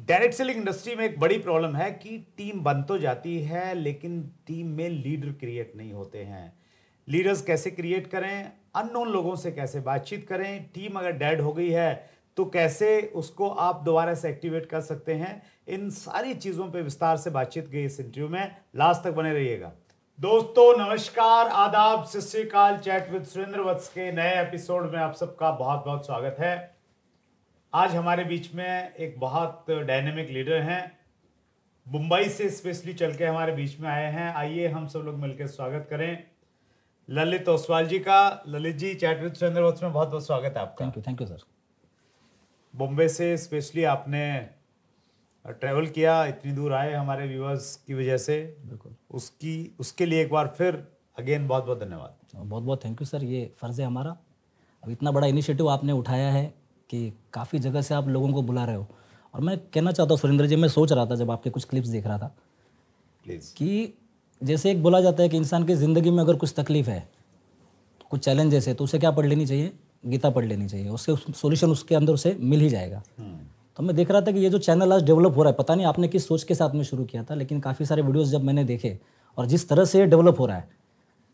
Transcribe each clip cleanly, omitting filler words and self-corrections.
Direct selling industry में एक बड़ी प्रॉब्लम है कि टीम बन तो जाती है लेकिन टीम में लीडर क्रिएट नहीं होते हैं। लीडर्स कैसे क्रिएट करें, अननोन लोगों से कैसे बातचीत करें, टीम अगर डेड हो गई है तो कैसे उसको आप दोबारा से एक्टिवेट कर सकते हैं, इन सारी चीज़ों पे विस्तार से बातचीत की इस इंटरव्यू में। लास्ट तक बने रहिएगा। दोस्तों नमस्कार, आदाब, सत श्री अकाल। चैट विद सुरेंद्र वत्स के नए एपिसोड में आप सबका बहुत बहुत स्वागत है। आज हमारे बीच में एक बहुत डायनेमिक लीडर हैं, मुंबई से स्पेशली चल के हमारे बीच में आए हैं। आइए हम सब लोग मिलकर स्वागत करें ललित ओसवाल जी का। ललित जी, चैट विद सुरेंद्र वत्स में बहुत बहुत स्वागत है आपका। Thank you sir. मुंबई से स्पेशली आपने ट्रैवल किया, इतनी दूर आए हमारे व्यूअर्स की वजह से। बिल्कुल, उसके लिए एक बार फिर अगेन बहुत बहुत धन्यवाद। बहुत बहुत थैंक यू सर। ये फ़र्ज़ है हमारा। अब इतना बड़ा इनिशिएटिव आपने उठाया है कि काफ़ी जगह से आप लोगों को बुला रहे हो। और मैं कहना चाहता हूँ सुरेंद्र जी, मैं सोच रहा था जब आपके कुछ क्लिप्स देख रहा था प्लीज़, कि जैसे एक बोला जाता है कि इंसान की ज़िंदगी में अगर कुछ तकलीफ है, कुछ चैलेंजेस है, तो उसे क्या पढ़ लेनी चाहिए? गीता पढ़ लेनी चाहिए। उसके सोल्यूशन उसके अंदर उसे मिल ही जाएगा। तो मैं देख रहा था कि ये जो चैनल आज डेवलप हो रहा है, पता नहीं आपने किस सोच के साथ में शुरू किया था, लेकिन काफ़ी सारे वीडियोस जब मैंने देखे और जिस तरह से ये डेवलप हो रहा है,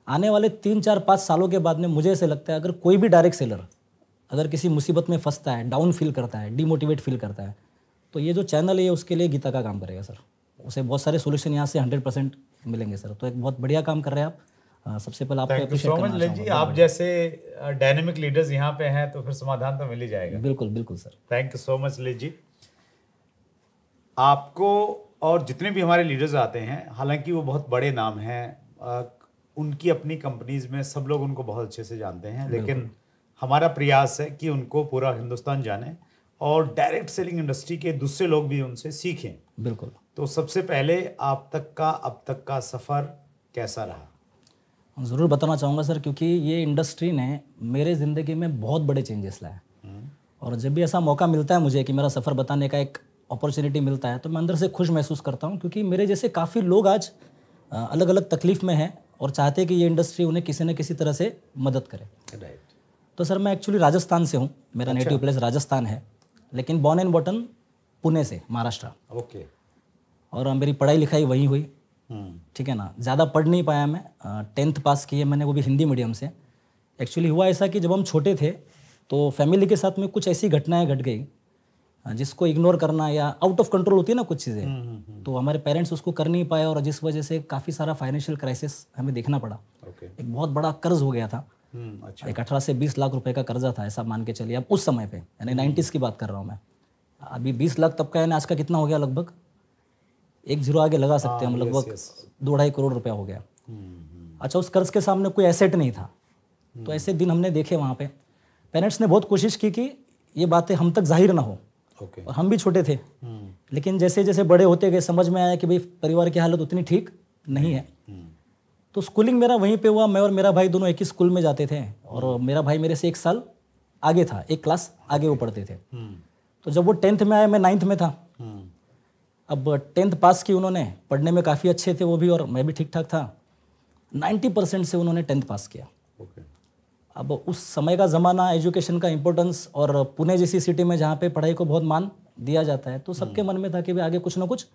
आने वाले 3-4-5 सालों के बाद में मुझे ऐसे लगता है अगर कोई भी डायरेक्ट सेलर अगर किसी मुसीबत में फंसता है, डाउन फील करता है, डीमोटिवेट फील करता है, तो ये जो चैनल है उसके लिए गीता का काम करेगा सर। उसे बहुत सारे सोल्यूशन यहाँ से 100% मिलेंगे सर। तो एक बहुत बढ़िया काम कर रहे हैं आप। सबसे पहले आपको अप्रिशिएट करना चाहूँगा जी। आप जैसे डायनेमिक लीडर्स यहाँ पे हैं तो फिर समाधान तो मिल ही जाएगा। बिल्कुल बिल्कुल sir. Thank you so much Lalit ji. आपको और जितने भी हमारे लीडर्स आते हैं, हालांकि वो बहुत बड़े नाम हैं, उनकी अपनी कंपनीज में सब लोग उनको बहुत अच्छे से जानते हैं, लेकिन हमारा प्रयास है कि उनको पूरा हिंदुस्तान जाने और डायरेक्ट सेलिंग इंडस्ट्री के दूसरे लोग भी उनसे सीखें। बिल्कुल। तो सबसे पहले आप तक का अब तक का सफ़र कैसा रहा? ज़रूर बताना चाहूँगा सर, क्योंकि ये इंडस्ट्री ने मेरे ज़िंदगी में बहुत बड़े चेंजेस लाए। और जब भी ऐसा मौका मिलता है मुझे कि मेरा सफ़र बताने का एक अपॉर्चुनिटी मिलता है, तो मैं अंदर से खुश महसूस करता हूँ, क्योंकि मेरे जैसे काफ़ी लोग आज अलग अलग तकलीफ़ में हैं और चाहते हैं कि ये इंडस्ट्री उन्हें किसी न किसी तरह से मदद करे। राइट। तो सर मैं एक्चुअली राजस्थान से हूँ, मेरा नेटिव प्लेस राजस्थान है, लेकिन बॉर्न एंड बॉटन पुणे से, महाराष्ट्र। ओके। और मेरी पढ़ाई लिखाई वहीं हुई। ठीक है ना, ज़्यादा पढ़ नहीं पाया मैं। 10th पास की है मैंने, वो भी हिंदी मीडियम से। एक्चुअली हुआ ऐसा कि जब हम छोटे थे तो फैमिली के साथ में कुछ ऐसी घटनाएं घट गई जिसको इग्नोर करना या आउट ऑफ कंट्रोल होती है ना कुछ चीज़ें, तो हमारे पेरेंट्स उसको कर नहीं पाए और जिस वजह से काफ़ी सारा फाइनेंशियल क्राइसिस हमें देखना पड़ा। एक बहुत बड़ा कर्ज हो गया था। अच्छा। एक 18 से 20 लाख रुपए का कर्जा था, ऐसा मान के चलिए अब उस समय पे, यानी 90s की बात कर रहा हूँ मैं। अभी 20 लाख तब का, यानी आज का कितना हो गया? लगभग 1 0 आगे लगा सकते हैं हम, लगभग 2-2.5 करोड़ रुपया हो गया। अच्छा, उस कर्ज के सामने कोई एसेट नहीं था। तो ऐसे दिन हमने देखे वहाँ पे। पेरेंट्स ने बहुत कोशिश की कि ये बातें हम तक जाहिर ना हो। और हम भी छोटे थे, लेकिन जैसे जैसे बड़े होते गए समझ में आया कि भाई परिवार की हालत उतनी ठीक नहीं है। तो स्कूलिंग मेरा वहीं पे हुआ। मैं और मेरा भाई दोनों एक ही स्कूल में जाते थे, और मेरा भाई मेरे से 1 साल आगे था, 1 क्लास आगे वो पढ़ते थे। तो जब वो 10th में आए, मैं 9th में था। अब 10th पास की उन्होंने, पढ़ने में काफ़ी अच्छे थे वो भी और मैं भी ठीक ठाक था। 90% से उन्होंने 10th पास किया। अब उस समय का ज़माना, एजुकेशन का इम्पोर्टेंस, और पुणे जैसी सिटी में जहाँ पे पढ़ाई को बहुत मान दिया जाता है, तो सबके मन में था कि भाई आगे कुछ ना कुछ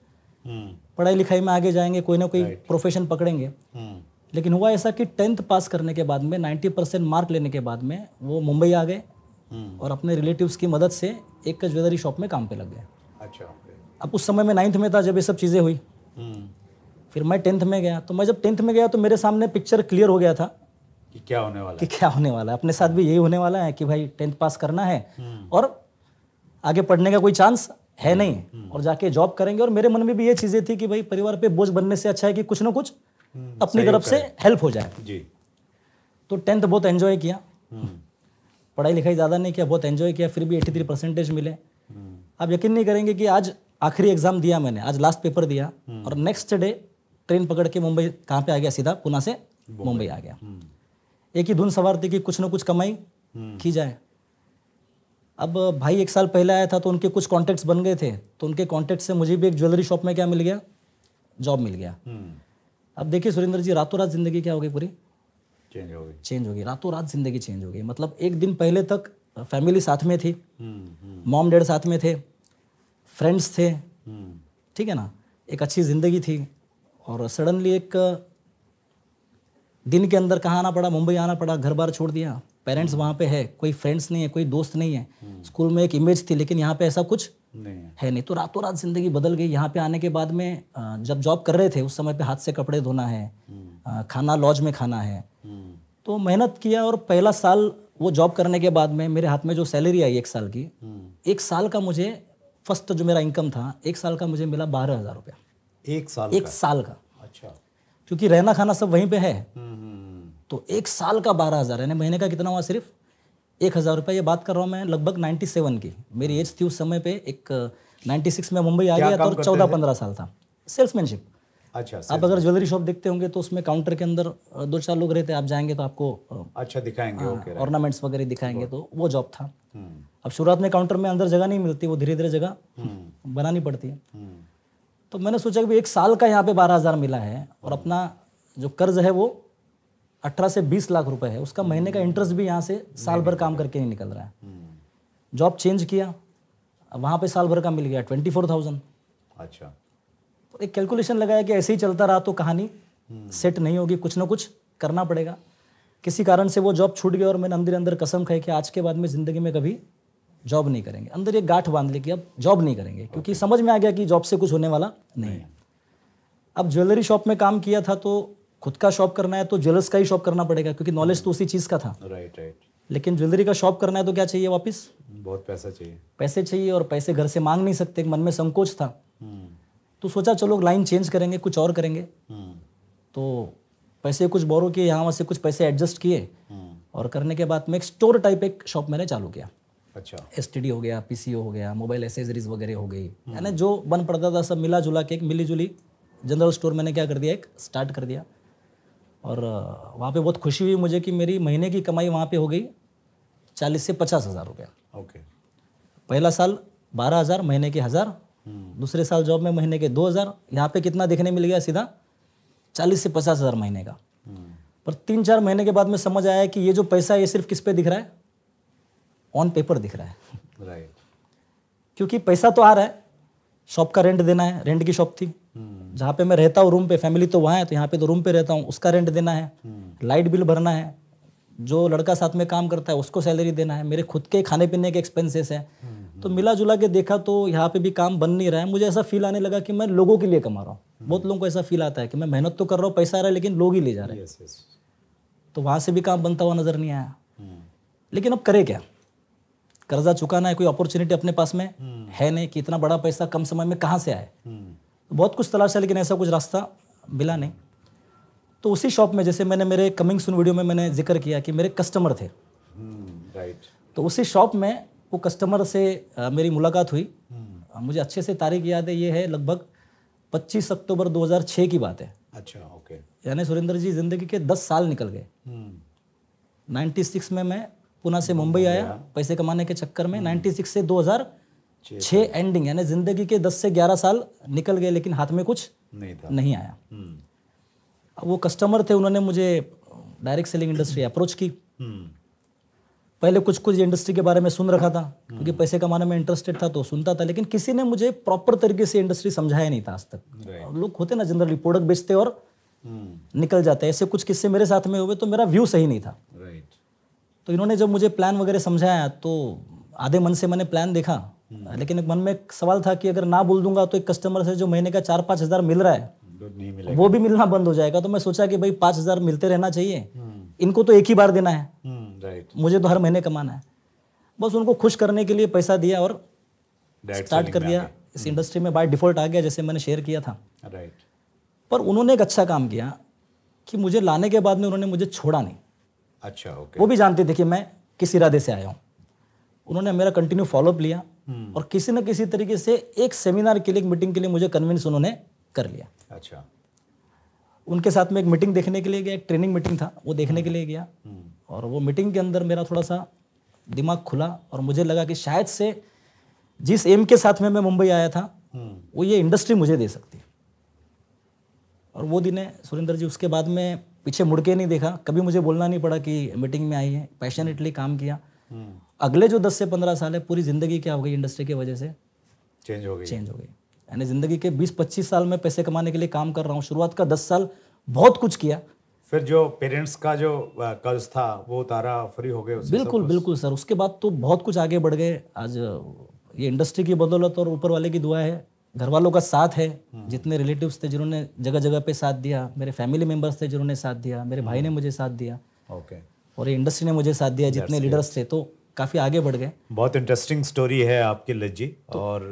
पढ़ाई लिखाई में आगे जाएंगे, कोई ना कोई प्रोफेशन पकड़ेंगे। लेकिन हुआ ऐसा कि 10th पास करने के बाद में 90% मार्क लेने के बाद में वो मुंबई आ गए और अपने रिलेटिव्स की मदद से एक ज्वेलरी शॉप में काम पे लग गए। अच्छा। अब उस समय मैं 9th में था जब ये सब चीज़ें हुई। फिर मैं 10th में गया, तो मैं जब 10th में गया तो मेरे सामने पिक्चर क्लियर हो गया था कि क्या होने वाला है। अपने साथ भी यही होने वाला है कि भाई 10th पास करना है और आगे पढ़ने का कोई चांस है नहीं, और जाके जॉब करेंगे। और मेरे मन में भी ये चीज़ें थी कि भाई परिवार पे बोझ बनने से अच्छा है कि कुछ ना कुछ अपनी तरफ से हेल्प हो जाए जी। तो 10th बहुत एंजॉय किया, पढ़ाई लिखाई ज़्यादा नहीं किया, बहुत एंजॉय किया। फिर भी 83% मिले। आप यकीन नहीं करेंगे कि आज आखिरी एग्जाम दिया मैंने, आज लास्ट पेपर दिया, और नेक्स्ट डे ट्रेन पकड़ के मुंबई, कहाँ पे आ गया? सीधा पुणे से मुंबई आ गया। एक ही धुन सवार थी कि कुछ ना कुछ कमाई की जाए। अब भाई 1 साल पहले आया था तो उनके कुछ कॉन्टेक्ट्स बन गए थे, तो उनके कॉन्टेक्ट से मुझे भी एक ज्वेलरी शॉप में क्या मिल गया? जॉब मिल गया। अब देखिए सुरेंद्र जी, रातों रात जिंदगी क्या हो गई? पूरी चेंज हो गई। रातों रात जिंदगी चेंज हो गई। मतलब एक दिन पहले तक फैमिली साथ में थी, मॉम डैड साथ में थे, फ्रेंड्स थे, ठीक है ना, एक अच्छी ज़िंदगी थी, और सडनली एक दिन के अंदर कहाँ आना पड़ा, मुंबई आना पड़ा, घर बार छोड़ दिया, पेरेंट्स वहाँ पे है, कोई फ्रेंड्स नहीं है, कोई दोस्त नहीं है, स्कूल में एक इमेज थी लेकिन यहाँ पे ऐसा कुछ है नहीं। तो रातों रात ज़िंदगी बदल गई। यहाँ पे आने के बाद में जब जॉब कर रहे थे उस समय पे हाथ से कपड़े धोना है, खाना लॉज में खाना है, तो मेहनत किया। और पहला साल वो जॉब करने के बाद में मेरे हाथ में जो सैलरी आई 1 साल की, 1 साल का मुझे फर्स्ट जो मेरा इनकम था 1 साल का मुझे मिला 12,000 रुपया। 1 साल का। अच्छा। क्योंकि रहना खाना सब वहीं पे है, तो 1 साल का 12,000, यानी महीने का कितना हुआ, सिर्फ 1,000 रुपये। ये बात कर रहा हूँ मैं लगभग 97 की, मेरी एज थी उस समय पे। एक 96 में मुंबई आ गया, तो 14-15 साल था। सेल्समैनशिप। अच्छा। आप अगर ज्वेलरी शॉप देखते होंगे तो उसमें काउंटर के अंदर 2-4 लोग रहते हैं, आप जाएंगे तो आपको अच्छा दिखाएंगे, ऑर्नामेंट्स वगैरह दिखाएंगे, तो वो जॉब था। अब शुरुआत में काउंटर में अंदर जगह नहीं मिलती, वो धीरे धीरे जगह बनानी पड़ती है। तो मैंने सोचा कि 1 साल का यहाँ पे 12,000 मिला है, और अपना जो कर्ज है वो 18 से 20 लाख रुपए है, उसका महीने का इंटरेस्ट भी यहाँ से साल भर काम करके नहीं निकल रहा है। जॉब चेंज किया, वहाँ पे साल भर का मिल गया 24,000। अच्छा। तो एक कैलकुलेशन लगाया कि ऐसे ही चलता रहा तो कहानी सेट नहीं होगी, कुछ ना कुछ करना पड़ेगा। किसी कारण से वो जॉब छूट गया, और मैंने अंदर अंदर कसम खाई कि आज के बाद में ज़िंदगी में कभी जॉब नहीं करेंगे। अंदर एक गांठ बांध ली कि अब जॉब नहीं करेंगे, क्योंकि समझ में आ गया कि जॉब से कुछ होने वाला नहीं है। अब ज्वेलरी शॉप में काम किया था, तो खुद का शॉप करना है तो ज्वेलर्स का ही शॉप करना पड़ेगा, क्योंकि नॉलेज तो उसी चीज़ का था। राइट। लेकिन ज्वेलरी का शॉप करना है तो क्या चाहिए, वापस बहुत पैसा चाहिए। पैसे चाहिए, और पैसे घर से मांग नहीं सकते, मन में संकोच था। तो सोचा चलो लाइन चेंज करेंगे, कुछ और करेंगे। तो पैसे कुछ बोरो किए, यहाँ वहाँ से कुछ पैसे एडजस्ट किए, और करने के बाद में एक स्टोर टाइप एक शॉप मैंने चालू किया। अच्छा। STD हो गया, PCO हो गया, मोबाइल एसेसरीज वगैरह हो गई, यानी जो बन पड़ता था सब मिला जुला के एक मिली जुली जनरल स्टोर मैंने क्या कर दिया, एक स्टार्ट कर दिया। और वहाँ पे बहुत खुशी हुई मुझे कि मेरी महीने की कमाई वहाँ पे हो गई 40 से 50,000 रुपया। ओके। पहला साल 12,000, महीने के 1,000। दूसरे साल जॉब में महीने के 2,000। यहाँ पे कितना देखने मिल गया, सीधा 40 से 50,000 महीने का। पर 3-4 महीने के बाद में समझ आया कि ये जो पैसा है ये सिर्फ किस पे दिख रहा है, ऑन पेपर दिख रहा है। राइट। क्योंकि पैसा तो आ रहा है, शॉप का रेंट देना है, रेंट की शॉप थी, जहाँ पे मैं रहता हूँ रूम पे, फैमिली तो वहाँ है, तो यहाँ पे तो रूम पे रहता हूँ, उसका रेंट देना है, लाइट बिल भरना है, जो लड़का साथ में काम करता है उसको सैलरी देना है, मेरे खुद के खाने पीने के एक्सपेंसेस हैं। तो मिला जुला के देखा तो यहाँ पे भी काम बन नहीं रहा है। मुझे ऐसा फील आने लगा कि मैं लोगों के लिए कमा रहा हूँ। बहुत लोगों को ऐसा फील आता है कि मैं मेहनत तो कर रहा हूँ, पैसा आ रहा है, लेकिन लोग ही ले जा रहे हैं। तो वहाँ से भी काम बनता हुआ नजर नहीं आया। लेकिन अब करे क्या, कर्जा चुकाना है, कोई अपॉर्चुनिटी अपने पास में है नहीं कि इतना बड़ा पैसा कम समय में कहाँ से आए। तो बहुत कुछ तलाशा, लेकिन ऐसा कुछ रास्ता मिला नहीं। तो उसी शॉप में, जैसे मैंने मेरे कमिंग सून वीडियो में मैंने जिक्र किया कि मेरे कस्टमर थे, राइट। तो उसी शॉप में वो कस्टमर से मेरी मुलाकात हुई। मुझे अच्छे से तारीख याद है, ये है लगभग 25 अक्टूबर 2006 की बात है। अच्छा, ओके। यानी सुरेंद्र जी जिंदगी के 10 साल निकल गए। 96 में मैं पुणे से मुंबई आया पैसे कमाने के चक्कर में। 96 से 2006 एंडिंग, यानी जिंदगी के 10 से 11 साल निकल गए, लेकिन हाथ में कुछ नहीं आया। अब वो कस्टमर थे, उन्होंने मुझे डायरेक्ट सेलिंग इंडस्ट्री अप्रोच की। पहले कुछ इंडस्ट्री के बारे में सुन रखा था, क्योंकि पैसे कमाने में इंटरेस्टेड था तो सुनता था, लेकिन किसी ने मुझे प्रॉपर तरीके से इंडस्ट्री समझाया नहीं था आज तक। लोग होते ना जनरली प्रोडक्ट बेचते और निकल जाते हैं, ऐसे कुछ किस्से मेरे साथ में हुए, तो मेरा व्यू सही नहीं था। तो इन्होंने जब मुझे प्लान वगैरह समझाया तो आधे मन से मैंने प्लान देखा, लेकिन मन में एक सवाल था कि अगर ना बोल दूंगा तो एक कस्टमर से जो महीने का 4-5 हज़ार मिल रहा है वो भी मिलना बंद हो जाएगा। तो मैं सोचा कि भाई 5,000 मिलते रहना चाहिए, इनको तो एक ही बार देना है, मुझे तो हर महीने कमाना है। बस उनको खुश करने के लिए पैसा दिया और स्टार्ट कर दिया। इस इंडस्ट्री में बाय डिफॉल्ट आ गया, जैसे मैंने शेयर किया था। पर उन्होंने एक अच्छा काम किया कि मुझे लाने के बाद में उन्होंने मुझे छोड़ा नहीं। अच्छा, ओके। वो भी जानते थे कि मैं किस इरादे से आया हूँ। उन्होंने मेरा कंटिन्यू फॉलोअप लिया और किसी न किसी तरीके से एक सेमिनार के लिए, एक मीटिंग के लिए मुझे कन्विंस उन्होंने कर लिया। अच्छा। उनके साथ में एक मीटिंग देखने के लिए गया, एक ट्रेनिंग मीटिंग था, वो देखने के लिए गया। और वो मीटिंग के अंदर मेरा थोड़ा सा दिमाग खुला और मुझे लगा कि शायद से जिस एम के साथ में मैं मुंबई आया था वो ये इंडस्ट्री मुझे दे सकती है। और वो दिन है सुरेंद्र जी, उसके बाद में पीछे मुड़ के नहीं देखा, कभी मुझे बोलना नहीं पड़ा कि मीटिंग में आई है, पैशनेटली काम किया। अगले जो 10 से 15 साल है, पूरी ज़िंदगी क्या हो गई इंडस्ट्री की वजह से चेंज हो गई। यानी ज़िंदगी के 20-25 साल में पैसे कमाने के लिए काम कर रहा हूँ। शुरुआत का 10 साल बहुत कुछ किया। फिर जो पेरेंट्स का जो कर्ज था वो उतारा, फ्री हो गए उससे? बिल्कुल बिल्कुल सर, उसके बाद तो बहुत कुछ आगे बढ़ गए। आज ये इंडस्ट्री की बदौलत और ऊपर वाले की दुआ है, घर वालों का साथ है, जितने रिलेटिव्स थे जिन्होंने जगह जगह पे साथ दिया, मेरे फैमिली मेम्बर्स थे जिन्होंने साथ दिया, मेरे भाई ने मुझे साथ दिया, ओके, और ये इंडस्ट्री ने मुझे साथ दिया, जितने लीडर्स थे, तो काफ़ी आगे बढ़ गए। बहुत इंटरेस्टिंग स्टोरी है आपकी ललित जी। और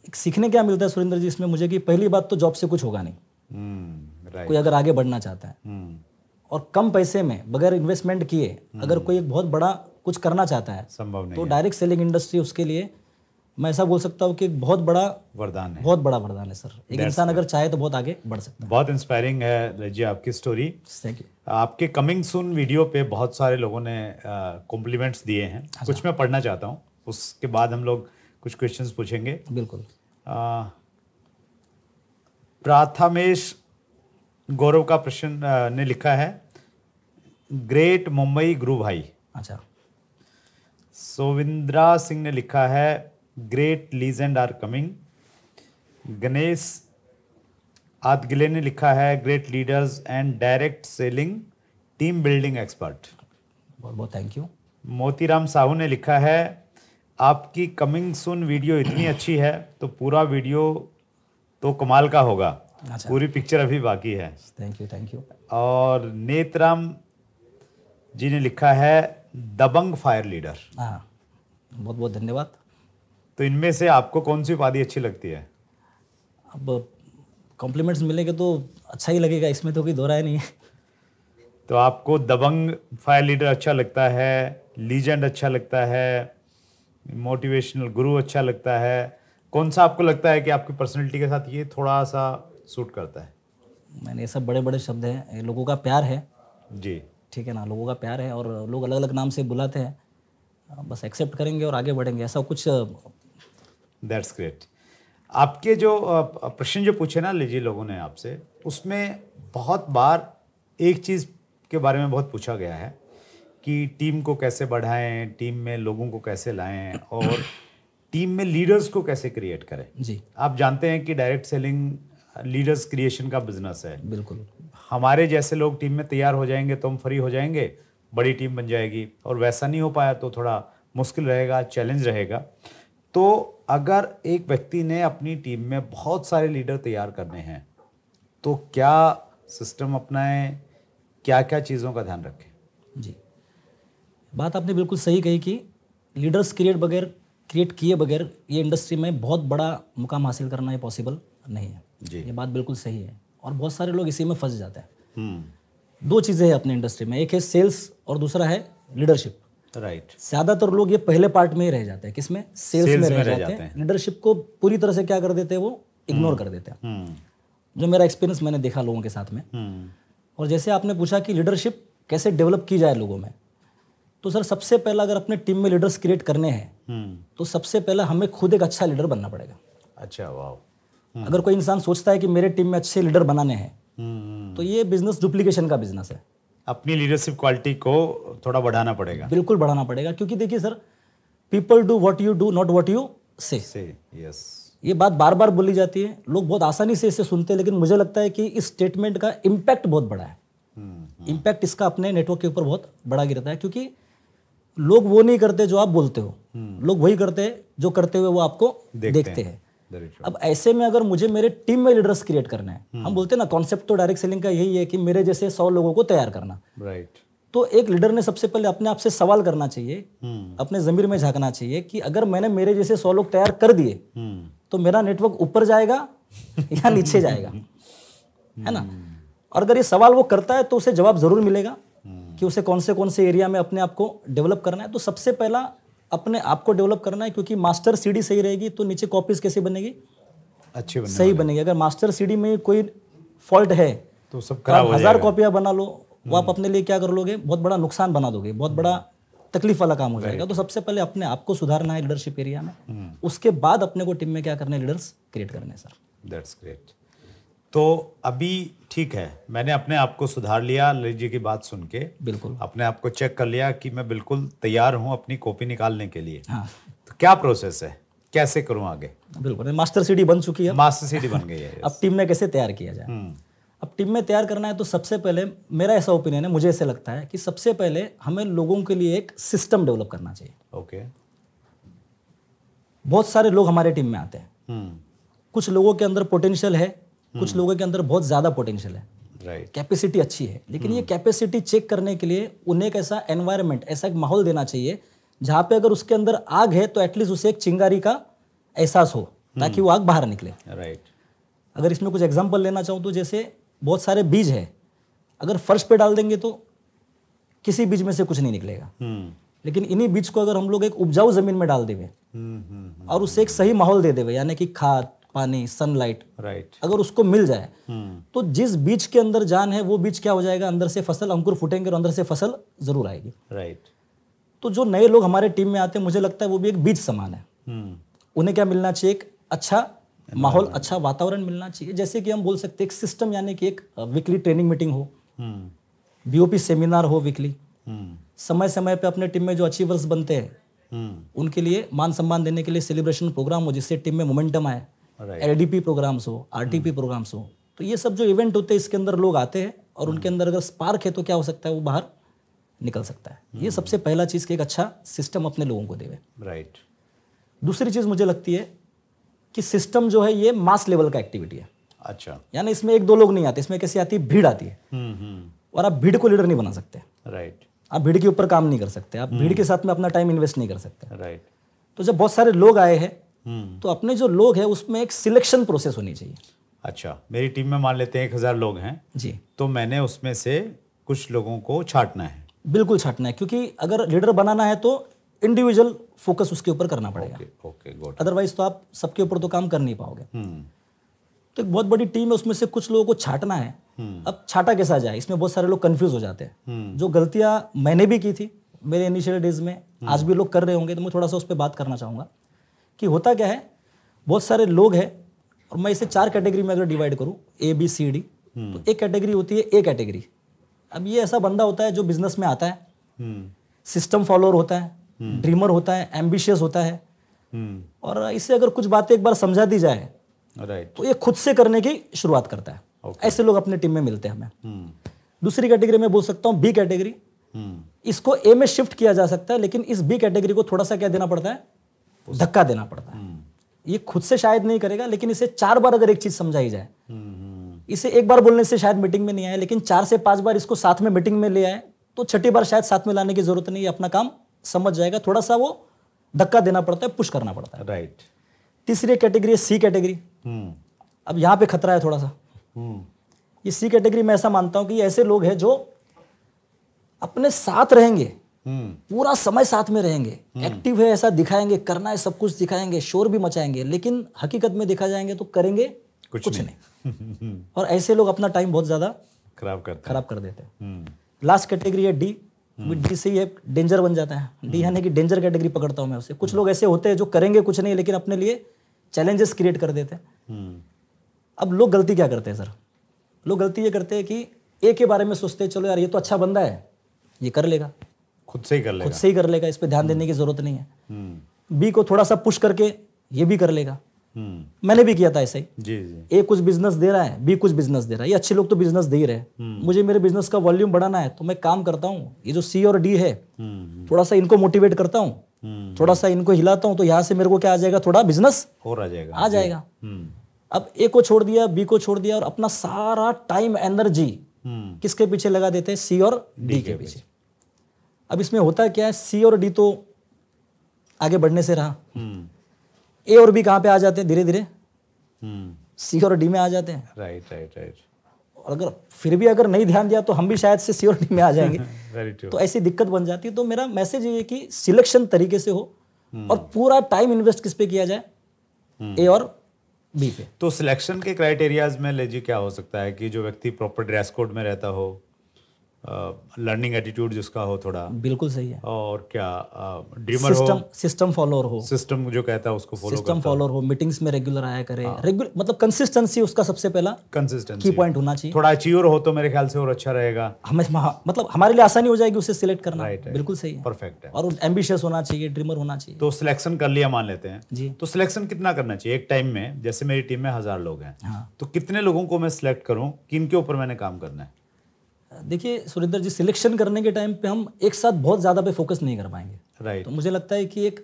एक सीखने क्या मिलता है सुरेंद्र जी इसमें मुझे, कि पहली बात तो जॉब से कुछ होगा नहीं, राइट, कोई अगर आगे बढ़ना चाहता है, और कम पैसे में बगैर इन्वेस्टमेंट किए अगर कोई एक बहुत बड़ा कुछ करना चाहता है संभव नहीं तो डायरेक्ट सेलिंग इंडस्ट्री उसके लिए, मैं ऐसा बोल सकता हूँ कि एक बहुत बड़ा वरदान है, बहुत बड़ा वरदान है सर। एक इंसान अगर चाहे तो बहुत आगे बढ़ सकता है। बहुत इंस्पायरिंग है ललित जी आपकी स्टोरी। Thank you. आपके कमिंग सून वीडियो पे बहुत सारे लोगों ने कॉम्प्लीमेंट्स दिए हैं, कुछ मैं पढ़ना चाहता हूँ, उसके बाद हम लोग कुछ क्वेश्चंस पूछेंगे। बिल्कुल। प्राथमेश गौरव का प्रश्न ने लिखा है, ग्रेट मुंबई गुरु भाई। अच्छा। सोविंद्रा सिंह ने लिखा है, great legend are coming. Ganesh Adgile ने लिखा है, great leaders and direct selling team building expert. बहुत बहुत थैंक यू। मोतीराम साहू ने लिखा है, आपकी कमिंग सून वीडियो इतनी अच्छी है तो पूरा वीडियो तो कमाल का होगा। अच्छा। पूरी पिक्चर अभी बाकी है। Thank you thank you. और नेतराम जी ने लिखा है, दबंग फायर लीडर। हाँ, बहुत बहुत धन्यवाद। तो इनमें से आपको कौन सी उपाधि अच्छी लगती है? अब कॉम्प्लीमेंट्स मिलेंगे तो अच्छा ही लगेगा, इसमें तो कोई दो राय नहीं है। तो आपको दबंग फायर लीडर अच्छा लगता है, लीजेंड अच्छा लगता है, मोटिवेशनल गुरु अच्छा लगता है, कौन सा आपको लगता है कि आपकी पर्सनैलिटी के साथ ये थोड़ा सा सूट करता है? मैंने ये सब बड़े बड़े शब्द हैं, ये लोगों का प्यार है जी, ठीक है ना, लोगों का प्यार है, और लोग अलग अलग नाम से बुलाते हैं, बस एक्सेप्ट करेंगे और आगे बढ़ेंगे, ऐसा कुछ। That's great. आपके जो प्रश्न जो पूछे ना लीजिए लोगों ने आपसे, उसमें बहुत बार एक चीज़ के बारे में बहुत पूछा गया है कि टीम को कैसे बढ़ाएं, टीम में लोगों को कैसे लाएं, और टीम में लीडर्स को कैसे क्रिएट करें। जी आप जानते हैं कि डायरेक्ट सेलिंग लीडर्स क्रिएशन का बिजनेस है। बिल्कुल। हमारे जैसे लोग टीम में तैयार हो जाएंगे तो हम फ्री हो जाएंगे, बड़ी टीम बन जाएगी, और वैसा नहीं हो पाया तो थोड़ा मुश्किल रहेगा, चैलेंज रहेगा। तो अगर एक व्यक्ति ने अपनी टीम में बहुत सारे लीडर तैयार करने हैं तो क्या सिस्टम अपनाएं, क्या क्या चीज़ों का ध्यान रखें? जी, बात आपने बिल्कुल सही कही कि लीडर्स क्रिएट किए बगैर ये इंडस्ट्री में बहुत बड़ा मुकाम हासिल करना ये पॉसिबल नहीं है जी, ये बात बिल्कुल सही है, और बहुत सारे लोग इसी में फंस जाते हैं। दो चीज़ें हैं अपनी इंडस्ट्री में, एक है सेल्स और दूसरा है लीडरशिप। राइट। ज़्यादातर लोग ये पहले पार्ट में ही रह जाते हैं, किसमें? सेल्स में रह जाते हैं। लीडरशिप को पूरी तरह से क्या कर देते हैं, वो इग्नोर कर देते हैं, जो मेरा एक्सपीरियंस मैंने देखा लोगों के साथ में। और जैसे आपने पूछा कि लीडरशिप कैसे डेवलप की जाए लोगों में, तो सर सबसे पहला अगर अपने टीम में लीडर्स क्रिएट करने हैं तो सबसे पहला हमें खुद एक अच्छा लीडर बनना पड़ेगा। अच्छा, वाह। अगर कोई इंसान सोचता है कि मेरे टीम में अच्छे लीडर बनाने हैं तो ये बिजनेस डुप्लीकेशन का बिजनेस है। अपनी लीडरशिप क्वालिटी को थोड़ा बढ़ाना पड़ेगा। बिल्कुल बढ़ाना पड़ेगा, क्योंकि देखिए sir, people do what you do, not what you से। यस, ये बात बार बार बोली जाती है, लोग बहुत आसानी से इसे सुनते हैं, लेकिन मुझे लगता है कि इस स्टेटमेंट का इम्पैक्ट बहुत बड़ा है। इम्पैक्ट इसका अपने नेटवर्क के ऊपर बहुत बड़ा गिरता है, क्योंकि लोग वो नहीं करते जो आप बोलते हो, लोग वही करते हैं जो करते हुए वो आपको देखते हैं। अब ऐसे में अगर मुझे मेरे टीम में लीडर्स क्रिएट करना है, हम बोलते हैं ना, कॉन्सेप्ट तो डायरेक्ट सेलिंग का यही है कि मेरे जैसे 100 लोगों को तैयार करना। राइट। तो एक लीडर ने सबसे पहले अपने आप से सवाल करना चाहिए, अपने जमीर में झांकना चाहिए कि अगर मैंने मेरे जैसे 100 लोग तैयार कर दिए तो मेरा नेटवर्क ऊपर जाएगा या नीचे जाएगा, है ना? और अगर ये सवाल वो करता है तो उसे जवाब जरूर मिलेगा कि उसे कौन से एरिया में अपने आप को डेवलप करना है। तो सबसे पहला अपने आप को डेवलप करना है, क्योंकि मास्टर सीडी सही रहेगी तो नीचे कॉपीज कैसे बनेगी? अच्छी सही बनेगी। अगर मास्टर सीडी में कोई फॉल्ट है तो सब खराब हो 1000 कॉपियां बना लो, वो आप अपने लिए क्या कर लोगे? बहुत बड़ा नुकसान बना दोगे, बहुत बड़ा तकलीफ वाला काम हो जाएगा। तो सबसे पहले अपने आप को सुधारना है लीडरशिप एरिया में, उसके बाद अपने को टीम में क्या करना है, लीडर्स क्रिएट करने। Sir that's great. तो अभी ठीक है, मैंने अपने आप को सुधार लिया ललित जी की बात सुन के, बिल्कुल अपने आप को चेक कर लिया कि मैं बिल्कुल तैयार हूँ अपनी कॉपी निकालने के लिए। हाँ। तो क्या प्रोसेस है? कैसे करूं आगे? बिल्कुल, मास्टर सीडी बन चुकी है, मास्टर सीडी बन गई है। अब टीम में कैसे तैयार किया जाए। अब टीम में तैयार करना है तो सबसे पहले मेरा ऐसा ओपिनियन है, मुझे ऐसे लगता है कि सबसे पहले हमें लोगों के लिए एक सिस्टम डेवलप करना चाहिए। ओके। बहुत सारे लोग हमारे टीम में आते हैं, कुछ लोगों के अंदर पोटेंशियल है, कुछ लोगों के अंदर बहुत ज़्यादा पोटेंशियल है, राइट, कैपेसिटी अच्छी है, लेकिन ये कैपेसिटी चेक करने के लिए उन्हें एक ऐसा एनवायरनमेंट, ऐसा एक माहौल देना चाहिए जहाँ पे अगर उसके अंदर आग है तो एटलीस्ट उसे एक चिंगारी का एहसास हो, ताकि वो आग बाहर निकले। राइट। अगर इसमें कुछ एग्जांपल लेना चाहूँ तो जैसे बहुत सारे बीज है, अगर फर्श पे डाल देंगे तो किसी बीज में से कुछ नहीं निकलेगा, लेकिन इन्हीं बीज को अगर हम लोग एक उपजाऊ जमीन में डाल देवे और उसे एक सही माहौल दे देवे, यानी कि खाद, पानी, सनलाइट, राइट, अगर उसको मिल जाए तो जिस बीज के अंदर जान है वो बीज क्या हो जाएगा, अंदर से फसल अंकुर फूटेंगे और अंदर से फसल जरूर आएगी। राइट। तो जो नए लोग हमारे टीम में आते हैं, मुझे लगता है वो भी एक बीज समान है। उन्हें क्या मिलना चाहिए, एक अच्छा माहौल, अच्छा वातावरण मिलना चाहिए। जैसे कि हम बोल सकते हैं एक सिस्टम, यानी कि एक वीकली ट्रेनिंग मीटिंग हो, बीओपी सेमिनार हो वीकली, समय समय पे अपने टीम में जो अचीवर्स बनते हैं उनके लिए मान सम्मान देने के लिए सेलिब्रेशन प्रोग्राम हो, जिससे टीम में मोमेंटम आए, एलडीपी प्रोग्राम्स हो, आरटीपी प्रोग्राम्स हो। तो ये सब जो इवेंट होते हैं इसके अंदर लोग आते हैं और उनके अंदर अगर स्पार्क है तो क्या हो सकता है, वो बाहर निकल सकता है। ये सबसे पहला चीज़ कि एक अच्छा सिस्टम अपने लोगों को देवे। राइट। दूसरी चीज़ मुझे लगती है कि सिस्टम जो है ये मास लेवल का एक्टिविटी है। अच्छा। यानी इसमें एक दो लोग नहीं आते, इसमें कैसी आती है, भीड़ आती है। और आप भीड़ को लीडर नहीं बना सकते। राइट। आप भीड़ के ऊपर काम नहीं कर सकते, आप भीड़ के साथ में अपना टाइम इन्वेस्ट नहीं कर सकते। राइट। तो जब बहुत सारे लोग आए हैं तो अपने जो लोग हैं उसमें एक सिलेक्शन प्रोसेस होनी चाहिए। अच्छा, मेरी टीम में मान लेते हैं 1000 लोग हैं जी, तो मैंने उसमें से कुछ लोगों को छांटना है। बिल्कुल छांटना है, क्योंकि अगर लीडर बनाना है तो इंडिविजुअल फोकस उसके ऊपर करना पड़ेगा। Okay, good. अदरवाइज तो आप सबके ऊपर तो काम कर नहीं पाओगे। तो एक बहुत बड़ी टीम है, उसमें से कुछ लोगों को छांटना है। अब छाटा कैसा जाए, इसमें बहुत सारे लोग कंफ्यूज हो जाते हैं। जो गलतियां मैंने भी की थी मेरे इनिशियल डेज में, आज भी लोग कर रहे होंगे, तो मैं थोड़ा सा उस पर बात करना चाहूँगा कि होता क्या है। बहुत सारे लोग हैं और मैं इसे 4 कैटेगरी में अगर डिवाइड करूँ, ए बी सी डी, तो एक कैटेगरी होती है ए कैटेगरी। अब ये ऐसा बंदा होता है जो बिजनेस में आता है, सिस्टम फॉलोअर होता है, ड्रीमर होता है, एम्बिशियस होता है, और इसे अगर कुछ बातें एक बार समझा दी जाए राइट तो ये खुद से करने की शुरुआत करता है। ऐसे लोग अपने टीम में मिलते हैं हमें। दूसरी कैटेगरी में बोल सकता हूँ बी कैटेगरी। इसको ए में शिफ्ट किया जा सकता है, लेकिन इस बी कैटेगरी को थोड़ा सा क्या देना पड़ता है, धक्का देना पड़ता है। ये खुद से शायद नहीं करेगा, लेकिन इसे 4 बार अगर एक चीज समझाई जाए, इसे एक बार बोलने से शायद मीटिंग में नहीं आए, लेकिन 4 से 5 बार इसको साथ में मीटिंग में ले आए तो छठी बार शायद साथ में लाने की जरूरत नहीं है, अपना काम समझ जाएगा। थोड़ा सा वो धक्का देना पड़ता है, पुश करना पड़ता है। राइट। तीसरी कैटेगरी है सी कैटेगरी। अब यहाँ पे खतरा है थोड़ा सा। ये सी कैटेगरी में ऐसा मानता हूं कि ये ऐसे लोग हैं जो अपने साथ रहेंगे, पूरा समय साथ में रहेंगे, एक्टिव है ऐसा दिखाएंगे, करना है सब कुछ दिखाएंगे, शोर भी मचाएंगे, लेकिन हकीकत में देखा जाएंगे तो करेंगे कुछ नहीं। और ऐसे लोग अपना टाइम बहुत ज्यादा खराब कर देते हैं। लास्ट कैटेगरी है डी। डी से ये डेंजर बन जाता है। डी यानी कि डेंजर कैटेगरी पकड़ता हूं मैं उसे। कुछ लोग ऐसे होते हैं जो करेंगे कुछ नहीं, लेकिन अपने लिए चैलेंजेस क्रिएट कर देते हैं। अब लोग गलती क्या करते हैं सर, लोग गलती ये करते हैं कि ए के बारे में सोचते हैं चलो यार ये तो अच्छा बंदा है, ये कर लेगा, खुद से ही कर लेगा, इस पे ध्यान देने की जरूरत नहीं है। बी को थोड़ा सा पुश करके ये भी कर लेगा। मैंने भी किया था ऐसे ही। जी जी। ए कुछ बिजनेस दे रहा है, बी कुछ बिजनेस दे रहा है, ये अच्छे लोग तो बिजनेस दे ही रहे, मुझे मेरे बिजनेस का वॉल्यूम बढ़ाना है तो मैं काम करता हूँ, ये जो सी और डी है थोड़ा सा इनको मोटिवेट करता हूँ, थोड़ा सा इनको हिलाता हूँ, तो यहाँ से मेरे को क्या आ जाएगा, थोड़ा बिजनेस और आ जाएगा। अब ए को छोड़ दिया, बी को छोड़ दिया और अपना सारा टाइम एनर्जी किसके पीछे लगा देते हैं, सी और डी के पीछे। अब इसमें होता क्या है, सी और डी तो आगे बढ़ने से रहा, ए और बी कहाँ पे आ जाते हैं, धीरे धीरे सी और डी में आ जाते हैं। राइट। और अगर फिर भी अगर नहीं ध्यान दिया तो हम भी शायद से सी और डी में आ जाएंगे। तो ऐसी दिक्कत बन जाती है। तो मेरा मैसेज ये है कि सिलेक्शन तरीके से हो और पूरा टाइम इन्वेस्ट किस पे किया जाए, ए और बी पे। तो सिलेक्शन के क्राइटेरियाज में लीजिए क्या हो सकता है कि जो व्यक्ति प्रॉपर ड्रेस कोड में रहता हो, लर्निंग एटीट्यूड जिसका हो थोड़ा, बिल्कुल सही है। और क्या ड्रीमर हो, सिस्टम फॉलोअर हो, सिस्टम जो कहता है उसको फॉलो सिस्टम फॉलोअर हो, मीटिंग्स में रेगुलर आया करे, रेगुलर मतलब कंसिस्टेंसी उसका सबसे पहला कंसिस्टेंसी की पॉइंट होना चाहिए। थोड़ा अचीवर हो तो मेरे ख्याल से और अच्छा रहेगा, हमें मतलब हमारे लिए आसानी हो जाएगी उसे सिलेक्ट करना। Right. बिल्कुल सही है, परफेक्ट है। और एम्बिशियस होना चाहिए, ड्रीमर होना चाहिए। तो सिलेक्शन कर लिया मान लेते हैं जी। तो सिलेक्शन कितना करना चाहिए एक टाइम में? जैसे मेरी टीम में 1000 लोग हैं, हाँ। तो कितने लोगों को मैं सिलेक्ट करूं, किनके ऊपर मैंने काम करना है? देखिए सुरेंद्र जी, सिलेक्शन करने के टाइम पे हम एक साथ बहुत ज़्यादा पे फोकस नहीं कर पाएंगे। राइट। तो मुझे लगता है कि एक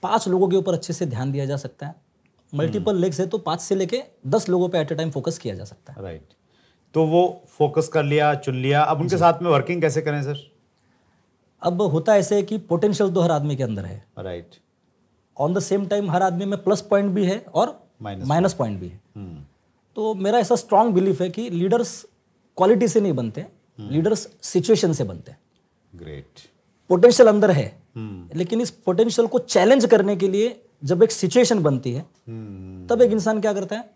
5 लोगों के ऊपर अच्छे से ध्यान दिया जा सकता है। मल्टीपल लेग्स है तो 5 से लेके 10 लोगों पे एट ए टाइम फोकस किया जा सकता है। राइट। तो वो फोकस कर लिया, चुन लिया, अब उनके साथ में वर्किंग कैसे करें सर? अब होता ऐसे है कि पोटेंशियल तो हर आदमी के अंदर है, right. On the same time हर आदमी में प्लस पॉइंट भी है और माइनस पॉइंट भी है। तो मेरा ऐसा स्ट्रांग बिलीफ है कि लीडर्स क्वालिटी से नहीं बनते, लीडर्स सिचुएशन से बनते हैं। ग्रेट। पोटेंशियल अंदर है, लेकिन इस पोटेंशियल को चैलेंज करने के लिए जब एक सिचुएशन बनती है तब एक इंसान क्या करता है,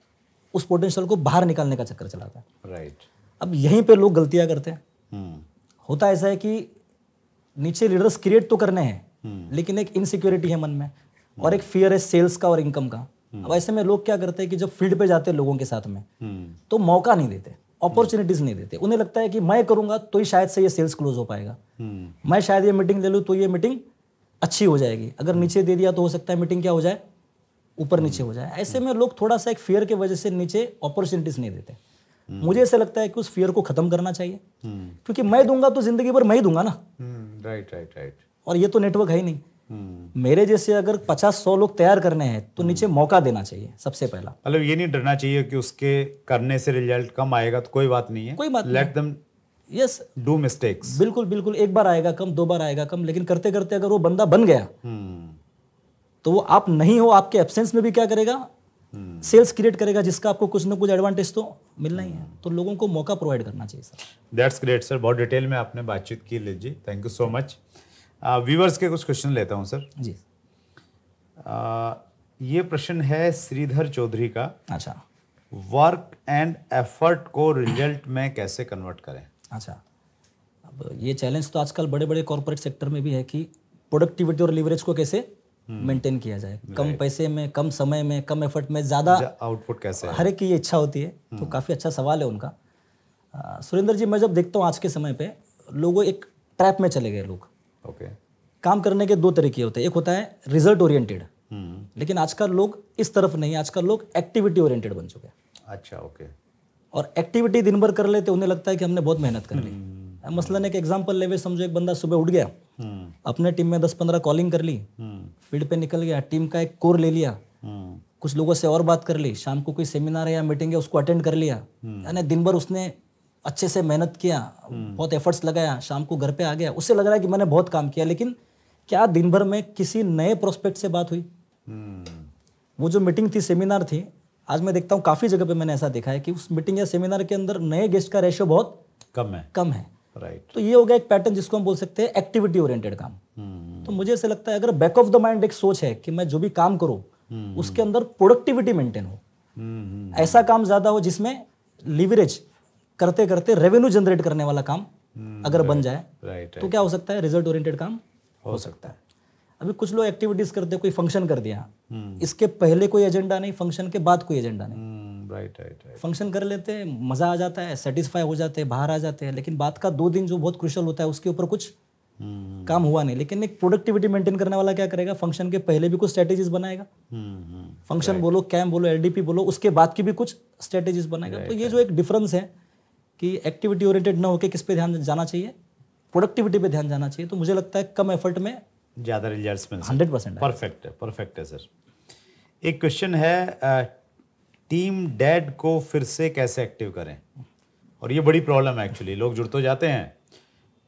उस पोटेंशियल को बाहर निकालने का चक्कर चलाता है। राइट। अब यहीं पे लोग गलतियां करते हैं। होता ऐसा है कि नीचे लीडर्स क्रिएट तो करने हैं, लेकिन एक इनसिक्योरिटी है मन में और एक फियर है सेल्स का और इनकम का। अब ऐसे में लोग क्या करते हैं कि जब फील्ड पे जाते हैं लोगों के साथ में तो मौका नहीं देते, अपॉर्चुनिटीज नहीं देते। उन्हें लगता है कि मैं करूंगा तो ही शायद से ये सेल्स क्लोज हो पाएगा, मैं शायद ये मीटिंग ले लूँ तो ये मीटिंग अच्छी हो जाएगी, अगर नीचे दे दिया तो हो सकता है मीटिंग क्या हो जाए, ऊपर नीचे हो जाए। ऐसे में लोग थोड़ा सा एक फियर के वजह से नीचे अपॉर्चुनिटीज नहीं देते। मुझे ऐसा लगता है कि उस फियर को खत्म करना चाहिए, क्योंकि मैं दूंगा तो जिंदगी भर मैं ही दूंगा ना। Right right right. और ये तो नेटवर्क है ही नहीं। मेरे जैसे अगर 50-100 लोग तैयार करने हैं तो नीचे मौका देना चाहिए सबसे पहला। मतलब ये नहीं डरना चाहिए कि उसके करने से रिजल्ट कम आएगा तो कोई बात नहीं है, कोई बात नहीं, let them yes do mistakes. बिल्कुल बिल्कुल, एक बार आएगा कम, 2 बार आएगा कम, लेकिन करते करते अगर वो बंदा बन गया तो वो आप नहीं हो, आपके एब्सेंस में भी क्या करेगा, सेल्स क्रिएट करेगा, जिसका आपको कुछ ना कुछ एडवांटेज तो मिलना ही है। तो लोगों को मौका प्रोवाइड करना चाहिए सर। दैट्स ग्रेट सर, बहुत डिटेल में आपने बातचीत की लीजिए, thank you so much. Viewers के कुछ क्वेश्चन लेता हूं सर जी। ये प्रश्न है श्रीधर चौधरी का। अच्छा। वर्क एंड एफर्ट को रिजल्ट में कैसे कन्वर्ट करें? अच्छा, अब ये चैलेंज तो आजकल बड़े बड़े कॉर्पोरेट सेक्टर में भी है कि प्रोडक्टिविटी और लीवरेज को कैसे मेंटेन किया जाए, कम पैसे में, कम समय में, कम एफर्ट में ज़्यादा आउटपुट कैसे, हर एक की ये इच्छा होती है। तो काफ़ी अच्छा सवाल है उनका। सुरेंद्र जी, मैं जब देखता हूँ आज के समय पे लोगों एक ट्रैप में चले गए लोग। ओके। काम करने के 2 तरीके होते हैं, एक होता है रिजल्ट ओरिएंटेड, लेकिन आजकल लोग इस तरफ नहीं, आजकल लोग एक्टिविटी ओरिएंटेड बन चुके हैं। अच्छा, ओके। और एक्टिविटी दिन भर कर लेते, उन्हें लगता है कि हमने बहुत मेहनत कर ली। मसलन एक एग्जांपल लेवे, समझो एक बंदा सुबह उठ गया, अपने टीम में 10-15 कॉलिंग कर ली, फील्ड पे निकल गया, टीम का एक कोर ले लिया, कुछ लोगों से और बात कर ली, शाम को कोई सेमिनार है या मीटिंग है उसको अटेंड कर लिया, यानी दिन भर उसने अच्छे से मेहनत किया, बहुत एफर्ट्स लगाया, शाम को घर पे आ गया, उससे लग रहा है कि मैंने बहुत काम किया, लेकिन क्या दिन भर में किसी नए प्रोस्पेक्ट से बात हुई? वो जो मीटिंग थी, सेमिनार थी, आज मैं देखता हूँ काफ़ी जगह पे मैंने ऐसा देखा है कि उस मीटिंग या सेमिनार के अंदर नए गेस्ट का रेशियो बहुत कम है। राइट। तो ये हो गया एक पैटर्न जिसको हम बोल सकते हैं एक्टिविटी ओरिएंटेड काम। तो मुझे ऐसा लगता है अगर बैक ऑफ द माइंड एक सोच है कि मैं जो भी काम करूँ उसके अंदर प्रोडक्टिविटी मेंटेन हो, ऐसा काम ज़्यादा हो जिसमें लीवरेज करते करते रेवेन्यू जनरेट करने वाला काम अगर बन जाए तो क्या हो सकता है, रिजल्ट ओरिएंटेड काम हो सकता है। अभी कुछ लोग एक्टिविटीज करते, कोई फंक्शन कर दिया, इसके पहले कोई एजेंडा नहीं, फंक्शन के बाद कोई एजेंडा नहीं। राइट। फंक्शन कर लेते हैं, मजा आ जाता है, सेटिस्फाई हो जाते हैं, बाहर आ जाते हैं, लेकिन बात का 2 दिन जो बहुत क्रूशियल होता है उसके ऊपर कुछ काम हुआ नहीं। लेकिन एक प्रोडक्टिविटी मेंटेन करने वाला क्या करेगा, फंक्शन के पहले भी कुछ स्ट्रेटेजीज बनाएगा, फंक्शन बोलो, कैम बोलो, एलडीपी बोलो, उसके बाद की भी कुछ स्ट्रेटेजीज बनाएगा। तो ये जो एक डिफरेंस है कि एक्टिविटी ओरिएंटेड ना होकर किस पे ध्यान जाना चाहिए, प्रोडक्टिविटी पे ध्यान जाना चाहिए। तो मुझे लगता है कम एफर्ट में ज़्यादा रिजल्ट्स मिल 100%। परफेक्ट है सर। एक क्वेश्चन है, टीम डेड को फिर से कैसे एक्टिव करें? और ये बड़ी प्रॉब्लम है एक्चुअली, लोग जुड़ तो जाते हैं,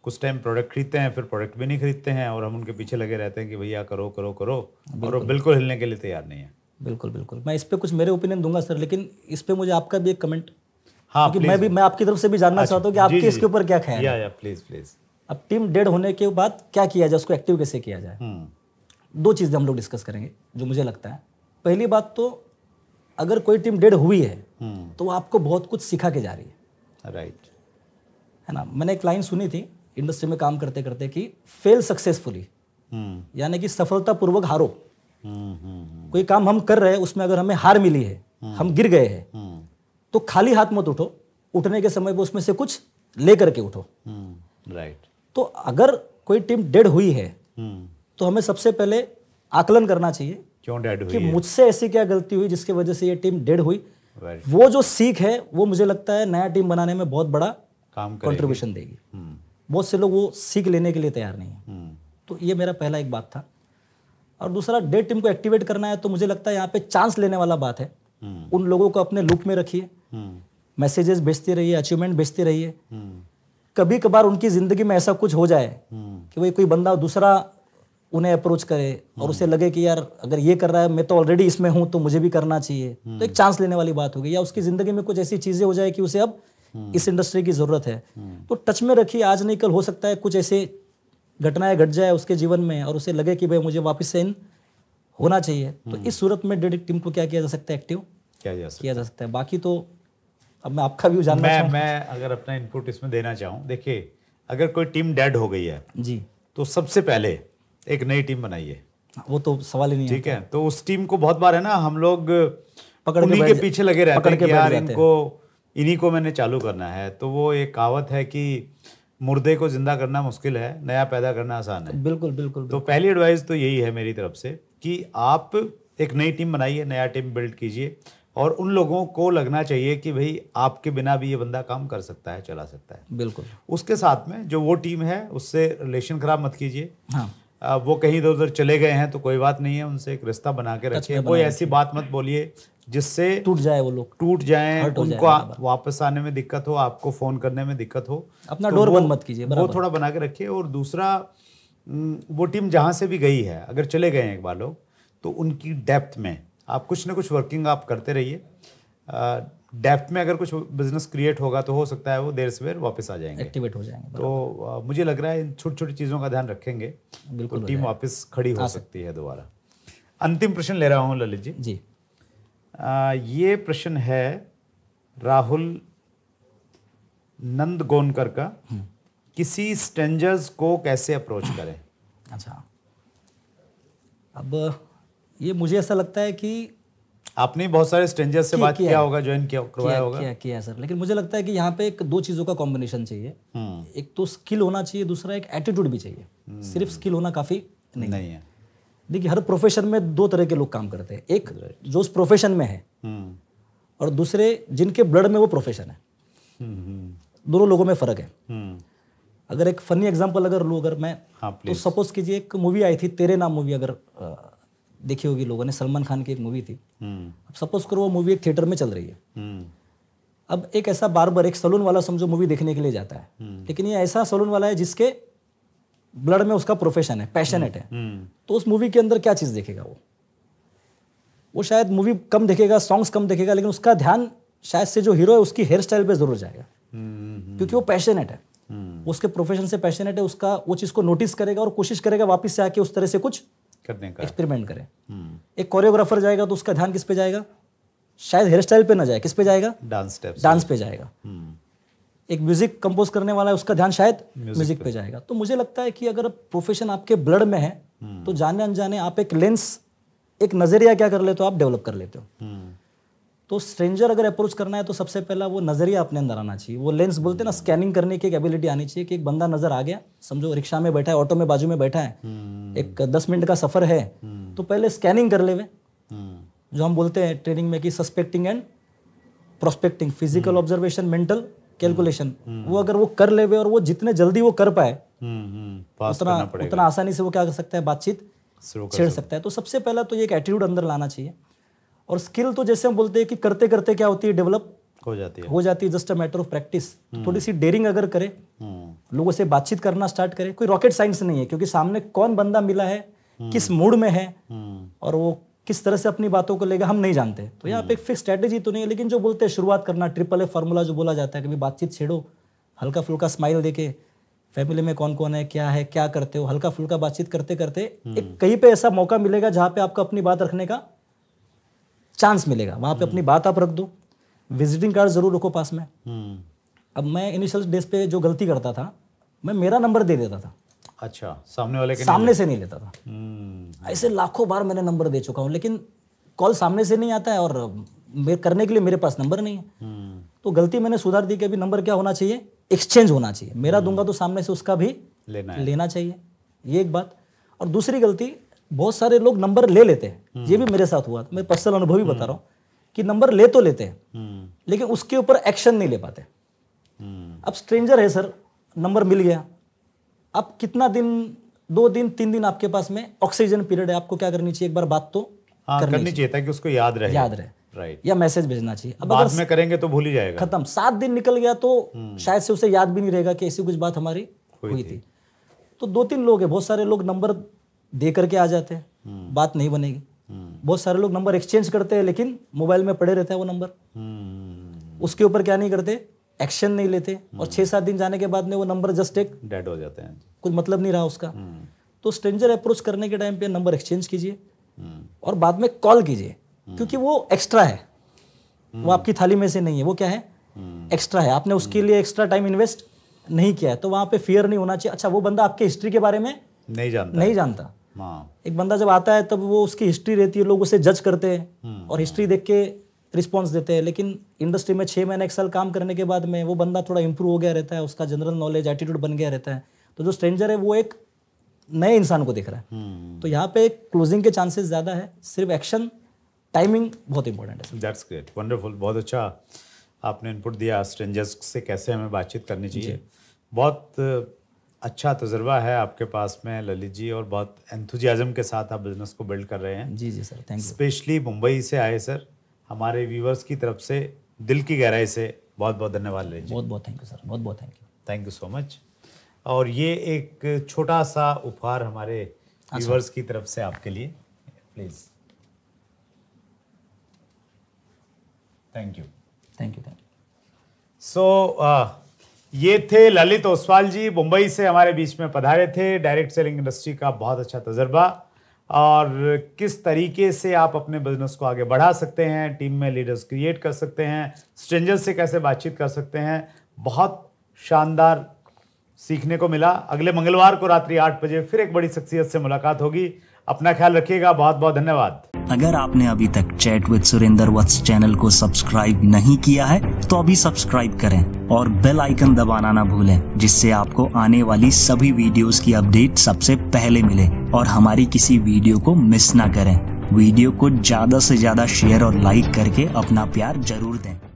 कुछ टाइम प्रोडक्ट खरीदते हैं, फिर प्रोडक्ट भी नहीं खरीदते हैं और हम उनके पीछे लगे रहते हैं कि भैया करो करो करो, और वो बिल्कुल हिलने के लिए तैयार नहीं है। बिल्कुल। मैं इस पे कुछ मेरे ओपिनियन दूंगा सर, लेकिन इस पे मुझे आपका भी एक कमेंट, हाँ, क्योंकि मैं आपकी तरफ से भी जानना चाहता हूँ कि आपके इसके ऊपर क्या ख्याल है। प्लीज। अब टीम डेड होने के बाद क्या किया जाए, उसको एक्टिव कैसे किया जाए? 2 चीज़ें हम लोग डिस्कस करेंगे जो मुझे लगता है। पहली बात तो अगर कोई टीम डेड हुई है तो वो आपको बहुत कुछ सिखा के जा रही है। राइट। है ना। मैंने एक लाइन सुनी थी इंडस्ट्री में काम करते करते कि फेल सक्सेसफुली, यानी कि सफलतापूर्वक हारो। कोई काम हम कर रहे हैं उसमें अगर हमें हार मिली है, हम गिर गए हैं, तो खाली हाथ मत उठो, उठने के समय पे उसमें से कुछ ले करके उठो। राइट। तो अगर कोई टीम डेड हुई है तो हमें सबसे पहले आकलन करना चाहिए क्यों डेड हुई कि है? मुझसे ऐसी क्या गलती हुई जिसकी वजह से ये टीम डेड हुई। वो जो सीख है वो मुझे लगता है नया टीम बनाने में बहुत बड़ा काम कंट्रीब्यूशन देगी। बहुत से लोग वो सीख लेने के लिए तैयार नहीं है। तो ये मेरा पहला एक बात था। और दूसरा, डेड टीम को एक्टिवेट करना है तो मुझे लगता है यहाँ पे चांस लेने वाला बात है। उन लोगों को अपने लूप में रखिए, मैसेजेस भेजते रहिए, अचीवमेंट भेजते रहिए। कभी कभार उनकी ज़िंदगी में ऐसा कुछ हो जाए कि भाई कोई बंदा दूसरा उन्हें अप्रोच करे और उसे लगे कि यार अगर ये कर रहा है मैं तो ऑलरेडी इसमें हूँ तो मुझे भी करना चाहिए, तो एक चांस लेने वाली बात होगी। या उसकी ज़िंदगी में कुछ ऐसी चीज़ें हो जाए कि उसे अब इस इंडस्ट्री की ज़रूरत है, तो टच में रखिए। आज नहीं कल हो सकता है कुछ ऐसे घटनाएं घट जाए उसके जीवन में और उसे लगे कि भाई मुझे वापस से इन होना चाहिए। तो इस सूरत में डेड टीम को क्या किया जा सकता है, एक्टिव किया जा सकता है। बाकी तो अब मैं आपका व्यू जानना चाहूँ। मैं अगर अपना इनपुट इसमें देना चाहूँ, देखिए अगर कोई टीम डेड हो गई है जी, तो सबसे पहले एक नई टीम बनाइए। वो तो सवाल ही नहीं है। ठीक है, तो उस टीम को बहुत बार है ना हम लोग पकड़ उन्हीं के के पीछे लगे रहते हैं कि यार जाते इन्हीं को मैंने चालू करना है। तो वो एक कहावत है कि मुर्दे को जिंदा करना मुश्किल है, नया पैदा करना आसान है। बिल्कुल बिल्कुल। तो पहली एडवाइस तो यही है मेरी तरफ से कि आप एक नई टीम बनाइए, नया टीम बिल्ड कीजिए और उन लोगों को लगना चाहिए कि भाई आपके बिना भी ये बंदा काम कर सकता है, चला सकता है। बिल्कुल। उसके साथ में जो वो टीम है उससे रिलेशन खराब मत कीजिए। हाँ, वो कहीं इधर उधर चले गए हैं तो कोई बात नहीं है, उनसे एक रिश्ता बना के रखिए। कोई ऐसी बात मत बोलिए जिससे टूट जाए, वो लोग टूट जाए, उनको वापस आने में दिक्कत हो, आपको फोन करने में दिक्कत हो। अपना डोर बंद मत कीजिए, वो थोड़ा बना के रखिए। और दूसरा, वो टीम जहाँ से भी गई है, अगर चले गए हैं एक बार लोग, तो उनकी डेप्थ में आप कुछ ना कुछ वर्किंग आप करते रहिए। डेप्थ में अगर कुछ बिजनेस क्रिएट होगा तो हो सकता है वो देर सवेर वापस आ जाएंगे, एक्टिवेट हो जाएंगे। तो मुझे लग रहा है इन छोटी छोटी चीज़ों का ध्यान रखेंगे तो टीम वापस खड़ी हो सकती है दोबारा। अंतिम प्रश्न ले रहा हूँ ललित जी। जी, ये प्रश्न है राहुल नंदगोनकर का, किसी स्ट्रेंजर्स को कैसे अप्रोच करें? अच्छा, अब ये मुझे ऐसा लगता है कि आपने बहुत सारे स्ट्रेंजर्स से बात किया होगा, ज्वाइन करवाया होगा। किया सर, लेकिन मुझे लगता है कि यहाँ पे एक दो चीज़ों का कॉम्बिनेशन चाहिए। एक तो स्किल होना चाहिए, दूसरा एक एटीट्यूड भी चाहिए। सिर्फ स्किल होना काफ़ी नहीं है। देखिए हर प्रोफेशन में दो तरह के लोग काम करते हैं, एक जो उस प्रोफेशन में है और दूसरे जिनके ब्लड में वो प्रोफेशन है। दोनों लोगों में फ़र्क है। अगर एक फनी एग्जांपल अगर लूँ अगर मैं, तो सपोज कीजिए एक मूवी आई थी तेरे नाम मूवी, अगर देखी होगी लोगों ने, सलमान खान की एक मूवी थी। अब सपोज करो वो मूवी एक थिएटर में चल रही है। अब एक ऐसा बार्बर, एक सलून वाला समझो मूवी देखने के लिए जाता है, लेकिन ये ऐसा सलून वाला है जिसके ब्लड में उसका प्रोफेशन है, पैशनेट है। तो उस मूवी के अंदर क्या चीज़ देखेगा वो शायद मूवी कम देखेगा, सॉन्ग्स कम देखेगा, लेकिन उसका ध्यान शायद से जो हीरो है उसकी हेयर स्टाइल पे जरूर जाएगा, क्योंकि वो पैशनेट है, उसके प्रोफेशन से पैशनेट है। उसका वो चीज़ को नोटिस करेगा और कोशिश करेगा वापस से आके उस तरह से कुछ करने का, एक्सपेरिमेंट करें। एक कोरियोग्राफर जाएगा तो उसका ध्यान किस पे जाएगा, शायद हेयर स्टाइल पे ना जाए, किस पे जाएगा, डांस पे जाएगा। एक म्यूजिक कंपोज करने वाला है, उसका ध्यान शायद म्यूजिक पे जाएगा। तो मुझे लगता है कि अगर प्रोफेशन आपके ब्लड में है तो जाने अनजाने आप एक लेंस, एक नजरिया क्या कर लेते हो, आप डेवलप कर लेते हो। तो स्ट्रेंजर अगर अप्रोच करना है तो सबसे पहला वो नजरिया अपने अंदर आना चाहिए। वो लेंस बोलते हैं ना, स्कैनिंग करने की एक एबिलिटी आनी चाहिए कि एक बंदा नजर आ गया, समझो रिक्शा में बैठा है, ऑटो में बाजू में बैठा है, एक 10 मिनट का सफर है, तो पहले स्कैनिंग कर ले वे, जो हम बोलते हैं ट्रेनिंग में कि suspecting and prospecting, physical observation, mental calculation, वो अगर वो कर ले वे और वो जितने जल्दी वो कर पाए उतना आसानी से वो क्या कर सकता है, बातचीत छेड़ सकता है। तो सबसे पहला तो ये एक एटीट्यूड अंदर लाना चाहिए। और स्किल तो जैसे हम बोलते हैं कि करते करते क्या होती है, डेवलप हो जाती है, just a matter of practice. थोड़ी सी डेयरिंग अगर करे, लोगों से बातचीत करना स्टार्ट करे, कोई रॉकेट साइंस नहीं है, क्योंकि सामने कौन बंदा मिला है, किस मूड में है और वो किस तरह से अपनी बातों को लेगा हम नहीं जानते। तो यहाँ पे एक फिक्स स्ट्रैटेजी तो नहीं है, लेकिन जो बोलते हैं शुरुआत करना, ट्रिपल ए फार्मूला जो बोला जाता है, कभी बातचीत छेड़ो, हल्का फुल्का स्माइल देके, फैमिली में कौन कौन है, क्या है, क्या करते हो, हल्का फुल्का बातचीत करते करते एक कहीं पे ऐसा मौका मिलेगा जहाँ पे आपको अपनी बात रखने का चांस मिलेगा, वहाँ पे अपनी बात आप रख दो। विजिटिंग कार्ड जरूर रखो पास में, अब मैं इनिशियल डेज पे जो गलती करता था, मैं मेरा नंबर दे देता था। अच्छा, सामने वाले के सामने से नहीं लेता था। ऐसे लाखों बार मैंने नंबर दे चुका हूँ, लेकिन कॉल सामने से नहीं आता है और करने के लिए मेरे पास नंबर नहीं है। तो गलती मैंने सुधार दी कि अभी नंबर क्या होना चाहिए, एक्सचेंज होना चाहिए। मेरा दूंगा तो सामने से उसका भी लेना चाहिए, ये एक बात। और दूसरी गलती, बहुत सारे लोग नंबर ले लेते हैं, ये भी मेरे साथ हुआ, मैं पर्सनल अनुभव ही बता रहा हूँ कि नंबर ले तो लेते हैं लेकिन उसके ऊपर एक्शन नहीं ले पाते। अब स्ट्रेंजर है सर, नंबर मिल गया, अब कितना दिन, 2 दिन 3 दिन आपके पास में ऑक्सीजन पीरियड है, आपको क्या करनी चाहिए, एक बार बात तो करनी चाहिए ताकि उसको याद रहे, राइट, या मैसेज भेजना चाहिए। अब बाद में करेंगे तो भूल ही जाएगा। खत्म, 7 दिन निकल गया तो शायद से उसे याद भी नहीं रहेगा कि ऐसी कुछ बात हमारी हुई थी। तो 2-3 लोग हैं, बहुत सारे लोग नंबर दे करके आ जाते हैं, बात नहीं बनेगी। बहुत सारे लोग नंबर एक्सचेंज करते हैं लेकिन मोबाइल में पड़े रहता है वो नंबर, उसके ऊपर क्या नहीं करते, एक्शन नहीं लेते, और 6-7 दिन जाने के बाद में वो नंबर जस्ट एक डेड हो जाते हैं, कुछ मतलब नहीं रहा उसका। तो स्ट्रेंजर अप्रोच करने के टाइम पे नंबर एक्सचेंज कीजिए और बाद में कॉल कीजिए, क्योंकि वो एक्स्ट्रा है, वो आपकी थाली में से नहीं है, वो क्या है, एक्स्ट्रा है, आपने उसके लिए एक्स्ट्रा टाइम इन्वेस्ट नहीं किया है, तो वहाँ पे फियर नहीं होना चाहिए। अच्छा, वो बंदा आपके हिस्ट्री के बारे में नहीं जानता। एक बंदा जब आता है तब वो उसकी हिस्ट्री रहती है, लोग उसे जज करते हैं और हिस्ट्री देख के रिस्पॉन्स देते हैं, लेकिन इंडस्ट्री में 6 महीने 1 साल काम करने के बाद में वो बंदा थोड़ा इंप्रूव हो गया रहता है, उसका जनरल नॉलेज, एटीट्यूड बन गया रहता है। तो जो स्ट्रेंजर है वो एक नए इंसान को दिख रहा है, तो यहाँ पे क्लोजिंग के चांसेस ज़्यादा है। सिर्फ एक्शन, टाइमिंग बहुत इंपॉर्टेंट है। दैट्स ग्रेट, वंडरफुल, बहुत अच्छा आपने इनपुट दिया स्ट्रेंजर्स से कैसे हमें बातचीत करनी चाहिए। बहुत अच्छा तजुर्बा है आपके पास में ललित जी, और बहुत एंथुजियाज्म के साथ आप बिजनेस को बिल्ड कर रहे हैं। जी जी sir, thank you. Specially Mumbai से आए सर, हमारे व्यूवर्स की तरफ से दिल की गहराई से बहुत बहुत धन्यवाद ललित जी। बहुत बहुत थैंक यू सर, बहुत बहुत thank you. Thank you so much. और ये एक छोटा सा उपहार हमारे व्यूवर्स की तरफ से आपके लिए, please. Thank you, thank you, thank you. So ये थे ललित ओसवाल जी, मुंबई से हमारे बीच में पधारे थे। डायरेक्ट सेलिंग इंडस्ट्री का बहुत अच्छा तजर्बा, और किस तरीके से आप अपने बिजनेस को आगे बढ़ा सकते हैं, टीम में लीडर्स क्रिएट कर सकते हैं, स्ट्रेंजर्स से कैसे बातचीत कर सकते हैं, बहुत शानदार सीखने को मिला। अगले मंगलवार को रात्रि 8 बजे फिर एक बड़ी शख्सियत से मुलाकात होगी। अपना ख्याल रखिएगा, बहुत बहुत धन्यवाद। अगर आपने अभी तक chat with Surendra Vats channel को सब्सक्राइब नहीं किया है तो अभी सब्सक्राइब करें और बेल आइकन दबाना ना भूलें, जिससे आपको आने वाली सभी वीडियोस की अपडेट सबसे पहले मिले और हमारी किसी वीडियो को मिस ना करें। वीडियो को ज्यादा से ज्यादा शेयर और लाइक करके अपना प्यार जरूर दें।